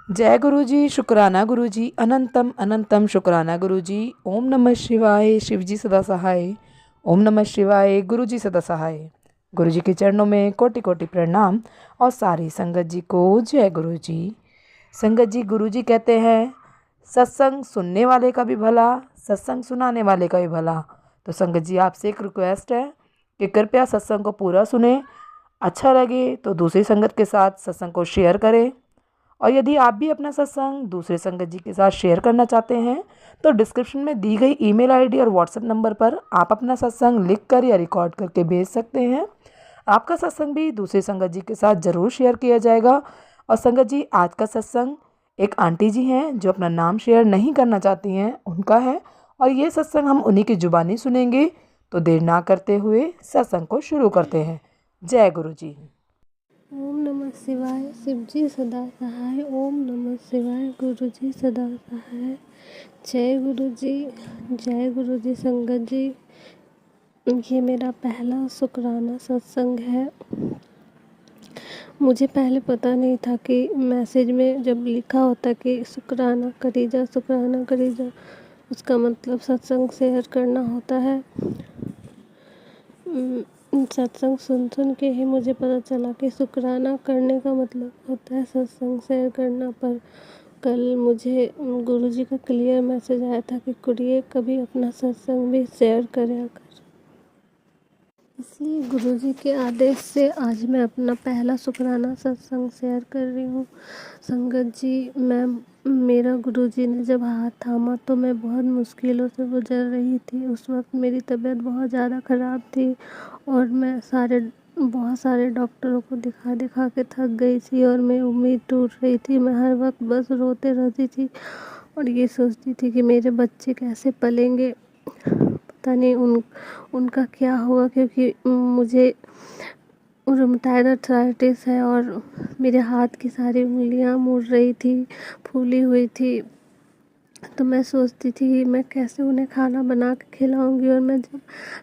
जय गुरु जी, शुक्राना गुरु जी, अनंतम अनंतम शुक्राना गुरु जी। ओम नमः शिवाय, शिव जी सदा सहाय। ओम नमः शिवाय, गुरु जी सदा सहाय। गुरु जी के चरणों में कोटि कोटि प्रणाम और सारी संगत जी को जय गुरु जी। संगत जी, गुरु जी कहते हैं सत्संग सुनने वाले का भी भला, सत्संग सुनाने वाले का भी भला। तो संगत जी, आपसे एक रिक्वेस्ट है कि कृपया सत्संग को पूरा सुने। अच्छा लगे तो दूसरी संगत के साथ सत्संग को शेयर करें। और यदि आप भी अपना सत्संग दूसरे संगत जी के साथ शेयर करना चाहते हैं तो डिस्क्रिप्शन में दी गई ईमेल आईडी और व्हाट्सएप नंबर पर आप अपना सत्संग लिख कर या रिकॉर्ड करके भेज सकते हैं। आपका सत्संग भी दूसरे संगत जी के साथ ज़रूर शेयर किया जाएगा। और संगत जी, आज का सत्संग एक आंटी जी हैं जो अपना नाम शेयर नहीं करना चाहती हैं, उनका है। और ये सत्संग हम उन्हीं की जुबानी सुनेंगे। तो देर ना करते हुए सत्संग को शुरू करते हैं। जय गुरु जी। ओम नमः शिवाय, शिव जी सदा सहाय। ओम नमः शिवाय, गुरु जी सदा सहाय। जय गुरु जी, जय गुरु जी। संगत जी, ये मेरा पहला शुक्राना सत्संग है। मुझे पहले पता नहीं था कि मैसेज में जब लिखा होता कि शुक्राना करी जा, शुक्राना करी जा, उसका मतलब सत्संग शेयर करना होता है। सत्संग सुन सुन के ही मुझे पता चला कि शुक्राना करने का मतलब होता है सत्संग शेयर करना। पर कल मुझे गुरुजी का क्लियर मैसेज आया था कि कुड़िए कभी अपना सत्संग भी शेयर करा कर। इसलिए गुरुजी के आदेश से आज मैं अपना पहला शुक्राना सत्संग शेयर कर रही हूँ। संगत जी, मेरा गुरुजी ने जब हाथ थामा तो मैं बहुत मुश्किलों से गुजर रही थी। उस वक्त मेरी तबीयत बहुत ज़्यादा ख़राब थी और मैं बहुत सारे डॉक्टरों को दिखा दिखा के थक गई थी और मैं उम्मीद टूट रही थी। मैं हर वक्त बस रोते रहती थी और ये सोचती थी कि मेरे बच्चे कैसे पलेंगे, पता नहीं उनका क्या हुआ, क्योंकि मुझे रुमेटॉइड आर्थराइटिस है और मेरे हाथ की सारी उंगलियां मुड़ रही थी, फूली हुई थी। तो मैं सोचती थी कि मैं कैसे उन्हें खाना बना के खिलाऊंगी। और मैं जब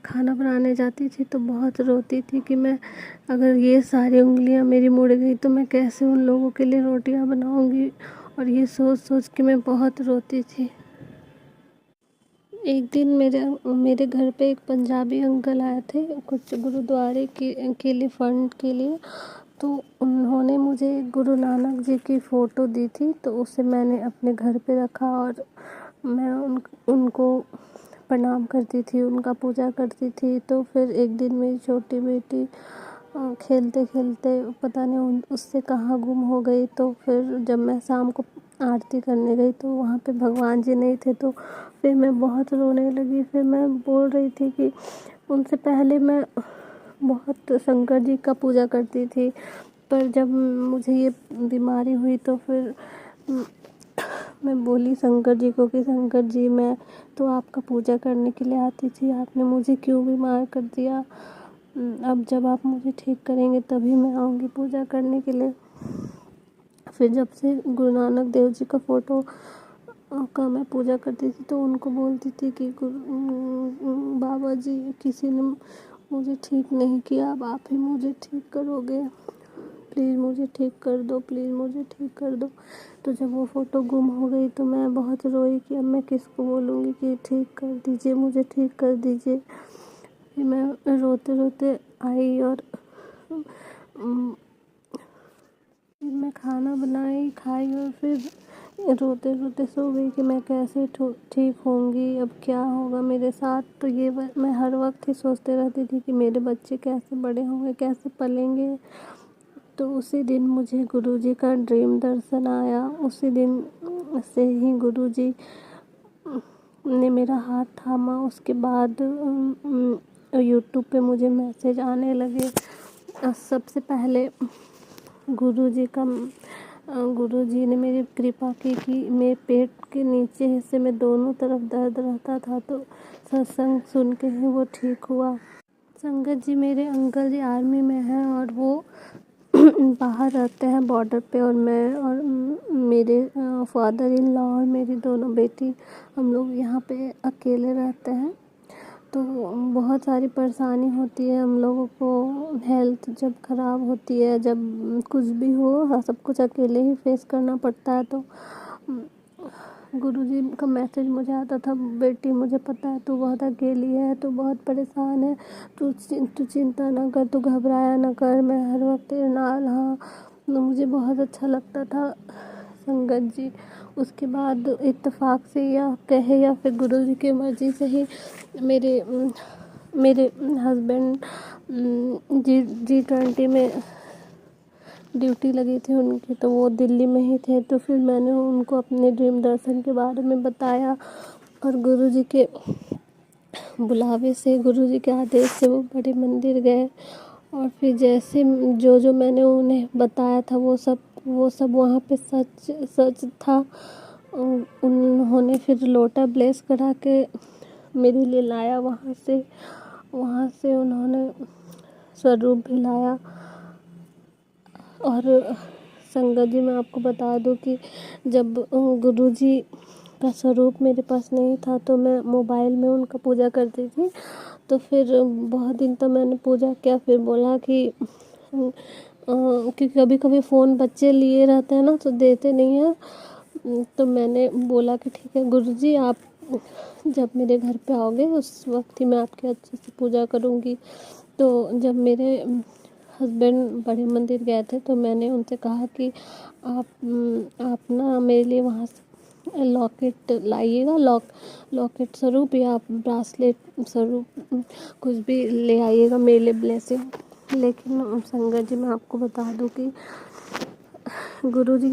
खाना बनाने जाती थी तो बहुत रोती थी कि मैं अगर ये सारी उंगलियां मेरी मुड़ गई तो मैं कैसे उन लोगों के लिए रोटियां बनाऊंगी। और ये सोच सोच के मैं बहुत रोती थी। एक दिन मेरे घर पे एक पंजाबी अंकल आए थे कुछ गुरुद्वारे के लिए फंड के लिए। तो उन्होंने मुझे गुरु नानक जी की फ़ोटो दी थी, तो उसे मैंने अपने घर पे रखा और मैं उनको प्रणाम करती थी, उनका पूजा करती थी। तो फिर एक दिन मेरी छोटी बेटी खेलते खेलते पता नहीं उससे कहाँ गुम हो गई। तो फिर जब मैं शाम को आरती करने गई तो वहाँ पे भगवान जी नहीं थे। तो फिर मैं बहुत रोने लगी। फिर मैं बोल रही थी कि उनसे पहले मैं बहुत शंकर जी का पूजा करती थी, पर जब मुझे ये बीमारी हुई तो फिर मैं बोली शंकर जी को कि शंकर जी, मैं तो आपका पूजा करने के लिए आती थी, आपने मुझे क्यों बीमार कर दिया। अब जब आप मुझे ठीक करेंगे तभी मैं आऊँगी पूजा करने के लिए। फिर जब से गुरु नानक देव जी का फ़ोटो का मैं पूजा करती थी तो उनको बोलती थी कि बाबा जी, किसी ने मुझे ठीक नहीं किया, अब आप ही मुझे ठीक करोगे, प्लीज़ मुझे ठीक कर दो, प्लीज़ मुझे ठीक कर दो। तो जब वो फ़ोटो गुम हो गई तो मैं बहुत रोई कि अब मैं किसको बोलूँगी कि ठीक कर दीजिए, मुझे ठीक कर दीजिए। फिर मैं रोते रोते आई और फिर मैं खाना बनाई, खाई और फिर रोते रोते सो गई कि मैं कैसे ठीक होंगी, अब क्या होगा मेरे साथ। तो ये मैं हर वक्त ही सोचते रहती थी कि मेरे बच्चे कैसे बड़े होंगे, कैसे पलेंगे। तो उसी दिन मुझे गुरुजी का ड्रीम दर्शन आया। उसी दिन से ही गुरुजी ने मेरा हाथ थामा। उसके बाद यूट्यूब पे मुझे मैसेज आने लगे। सबसे पहले गुरुजी ने मेरी कृपा की कि मेरे पेट के नीचे हिस्से में दोनों तरफ दर्द रहता था, तो सत्संग सुन के ही वो ठीक हुआ। संगत जी, मेरे अंकल जी आर्मी में हैं और वो बाहर रहते हैं बॉर्डर पे, और मैं और मेरे फादर इन लॉ और मेरी दोनों बेटी, हम लोग यहाँ पे अकेले रहते हैं। तो बहुत सारी परेशानी होती है हम लोगों को। हेल्थ जब ख़राब होती है, जब कुछ भी हो, सब कुछ अकेले ही फेस करना पड़ता है। तो गुरुजी का मैसेज मुझे आता था, बेटी मुझे पता है तू बहुत अकेली है, तू बहुत परेशान है, तू चिंता ना कर, तू घबराया ना कर, मैं हर वक्त तेरे नाल हाँ। तो मुझे बहुत अच्छा लगता था संगत जी। उसके बाद इत्तेफाक से या कहे या फिर गुरुजी की मर्ज़ी से ही मेरे मेरे हस्बैंड G20 में ड्यूटी लगी थी उनकी, तो वो दिल्ली में ही थे। तो फिर मैंने उनको अपने ड्रीम दर्शन के बारे में बताया और गुरुजी के बुलावे से, गुरुजी के आदेश से वो बड़े मंदिर गए। और फिर जैसे जो जो मैंने उन्हें बताया था वो सब वहाँ पे सच था। उन्होंने फिर लोटा ब्लेस करा के मेरे लिए लाया वहाँ से उन्होंने स्वरूप भी लाया। और संगत जी, मैं आपको बता दूं कि जब गुरुजी का स्वरूप मेरे पास नहीं था तो मैं मोबाइल में उनका पूजा करती थी। तो फिर बहुत दिन तक मैंने पूजा किया, फिर बोला कि कि कभी कभी फ़ोन बच्चे लिए रहते हैं ना तो देते नहीं हैं। तो मैंने बोला कि ठीक है गुरुजी, आप जब मेरे घर पे आओगे उस वक्त ही मैं आपकी अच्छे से पूजा करूँगी। तो जब मेरे हस्बैंड बड़े मंदिर गए थे तो मैंने उनसे कहा कि आप ना मेरे लिए वहाँ से लॉकेट लाइएगा, लॉकेट स्वरूप या ब्रासलेट स्वरूप कुछ भी ले आइएगा मेरे लिए ब्लेसिंग। लेकिन संगत जी, मैं आपको बता दूं कि गुरुजी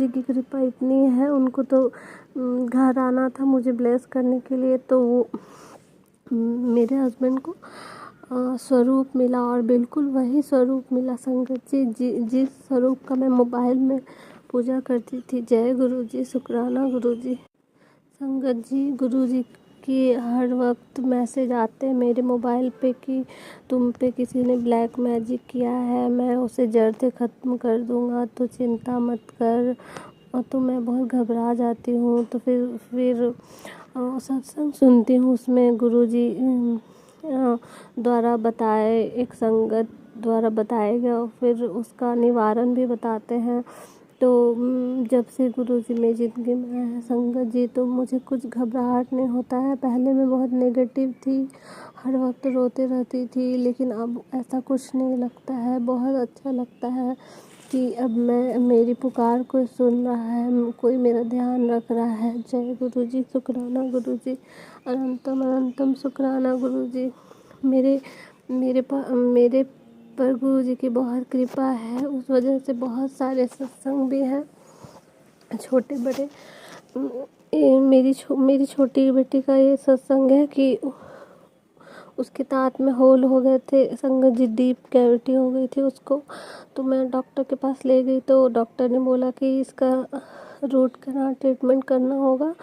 की कृपा इतनी है, उनको तो घर आना था मुझे ब्लेस करने के लिए। तो वो मेरे हस्बैंड को स्वरूप मिला और बिल्कुल वही स्वरूप मिला संगत जी, जिस स्वरूप का मैं मोबाइल में पूजा करती थी। जय गुरुजी, शुक्राना गुरुजी। संगत जी, गुरुजी की हर वक्त मैसेज आते हैं मेरे मोबाइल पे कि तुम पे किसी ने ब्लैक मैजिक किया है, मैं उसे जड़ से ख़त्म कर दूंगा, तो चिंता मत कर। और तो मैं बहुत घबरा जाती हूँ। तो फिर सत्संग सुनती हूँ, उसमें गुरुजी द्वारा बताए, एक संगत द्वारा बताए गए और फिर उसका निवारण भी बताते हैं। तो जब से गुरुजी मेरी ज़िंदगी में आए हैं संगत जी, तो मुझे कुछ घबराहट नहीं होता है। पहले मैं बहुत नेगेटिव थी, हर वक्त रोते रहती थी, लेकिन अब ऐसा कुछ नहीं लगता है। बहुत अच्छा लगता है कि अब मेरी पुकार कोई सुन रहा है, कोई मेरा ध्यान रख रहा है। जय गुरुजी, शुक्राना गुरुजी, अनंतम अनंतम शुक्राना गुरुजी। मेरे मेरे पर गुरुजी की बहुत कृपा है, उस वजह से बहुत सारे सत्संग भी हैं छोटे बड़े। मेरी छोटी बेटी का ये सत्संग है कि उसके दांत में होल हो गए थे संगत जी, डीप कैविटी हो गई थी उसको। तो मैं डॉक्टर के पास ले गई तो डॉक्टर ने बोला कि इसका रूट कनाल ट्रीटमेंट करना होगा,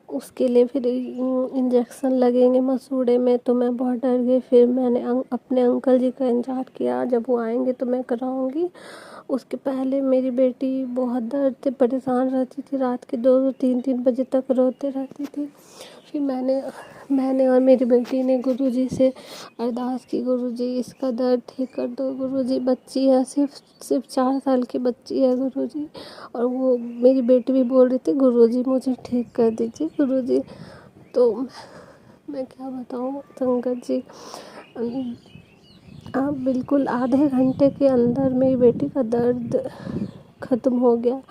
उसके लिए फिर इंजेक्शन लगेंगे मसूड़े में। तो मैं बहुत डर गई। फिर मैंने अपने अंकल जी का इंतज़ार किया, जब वो आएंगे तो मैं कराऊंगी। उसके पहले मेरी बेटी बहुत दर्द से परेशान रहती थी, रात के 2-3 बजे तक रोते रहती थी। फिर मैंने और मेरी बेटी ने गुरुजी से अरदास की, गुरुजी इसका दर्द ठीक कर दो गुरुजी, बच्ची है, सिर्फ 4 साल की बच्ची है गुरुजी। और वो मेरी बेटी भी बोल रही थी गुरुजी मुझे ठीक कर दीजिए गुरुजी। तो मैं क्या बताऊँ संगत जी, आप बिल्कुल आधे घंटे के अंदर मेरी बेटी का दर्द ख़त्म हो गया।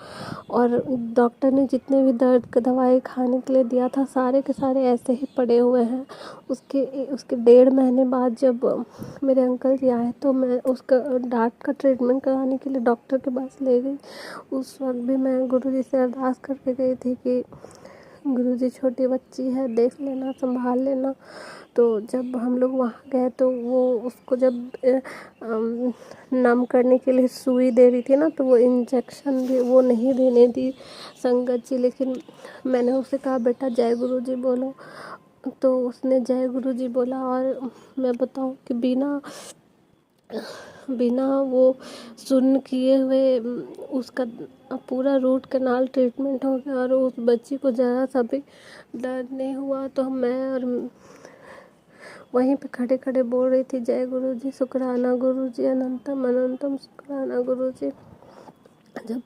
और डॉक्टर ने जितने भी दर्द का दवाई खाने के लिए दिया था सारे के सारे ऐसे ही पड़े हुए हैं। उसके 1.5 महीने बाद जब मेरे अंकल जी आए तो मैं उसका दाँत का ट्रीटमेंट कराने के लिए डॉक्टर के पास ले गई। उस वक्त भी मैं गुरुजी से अरदास करके गई थी कि गुरुजी छोटी बच्ची है, देख लेना, संभाल लेना। तो जब हम लोग वहाँ गए तो वो उसको जब नम करने के लिए सुई दे रही थी ना, तो वो इंजेक्शन भी वो नहीं देने दी संगत जी। लेकिन मैंने उसे कहा बेटा जय गुरुजी बोलो, तो उसने जय गुरुजी बोला। और मैं बताऊँ कि बिना बिना वो सुन्न किए हुए उसका पूरा रूट कैनाल ट्रीटमेंट हो गया और उस बच्ची को ज़रा सा भी दर्द नहीं हुआ। तो मैं और वहीं पे खड़े खड़े बोल रही थी, जय गुरु जी, शुक्राना गुरु जी, अनंतम अनंतम शुक्राना गुरु जी। जब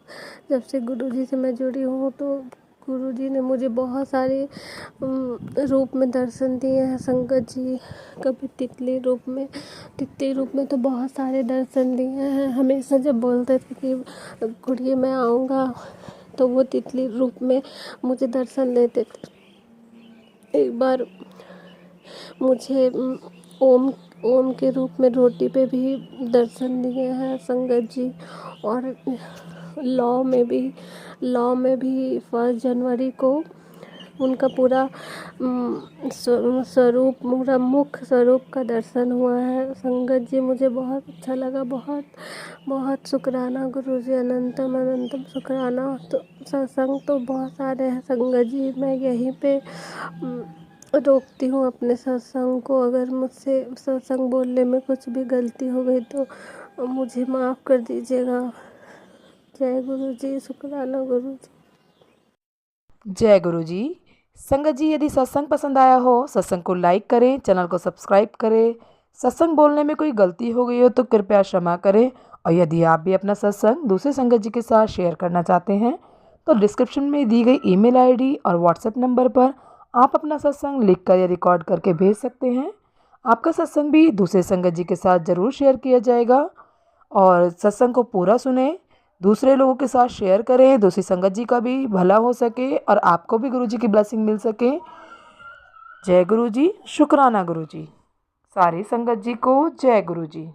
जब से गुरु जी से मैं जुड़ी हूँ तो गुरु जी ने मुझे बहुत सारे रूप में दर्शन दिए हैं। संगत जी कभी तितली रूप में तो बहुत सारे दर्शन दिए हैं। हमेशा जब बोलते थे कि गुड़िया मैं आऊँगा तो वो तितली रूप में मुझे दर्शन देते थे। एक बार मुझे ओम के रूप में रोटी पे भी दर्शन दिए हैं संगत जी। और लॉ में भी 1 जनवरी को उनका पूरा स्वरूप, पूरा मुख्य स्वरूप का दर्शन हुआ है संगत जी। मुझे बहुत अच्छा लगा। बहुत बहुत शुक्राना गुरु जी, अनंतम अनंतम शुक्राना। तो सत्संग तो बहुत सारे हैं संगत जी, मैं यहीं पे रोकती हूँ अपने सत्संग को। अगर मुझसे सत्संग बोलने में कुछ भी गलती हो गई तो मुझे माफ़ कर दीजिएगा। जय गुरु जी, शुक्राना गुरु जी। जय गुरु जी। संगत जी, यदि सत्संग पसंद आया हो, सत्संग को लाइक करें, चैनल को सब्सक्राइब करें। सत्संग बोलने में कोई गलती हो गई हो तो कृपया क्षमा करें। और यदि आप भी अपना सत्संग दूसरे संगत जी के साथ शेयर करना चाहते हैं तो डिस्क्रिप्शन में दी गई ईमेल आईडी और व्हाट्सएप नंबर पर आप अपना सत्संग लिखकर या रिकॉर्ड करके भेज सकते हैं। आपका सत्संग भी दूसरे संगत जी के साथ ज़रूर शेयर किया जाएगा। और सत्संग को पूरा सुने, दूसरे लोगों के साथ शेयर करें, दूसरी संगत जी का भी भला हो सके और आपको भी गुरु जी की ब्लेसिंग मिल सके। जय गुरु जी, शुक्राना गुरु जी। सारी संगत जी को जय गुरु जी।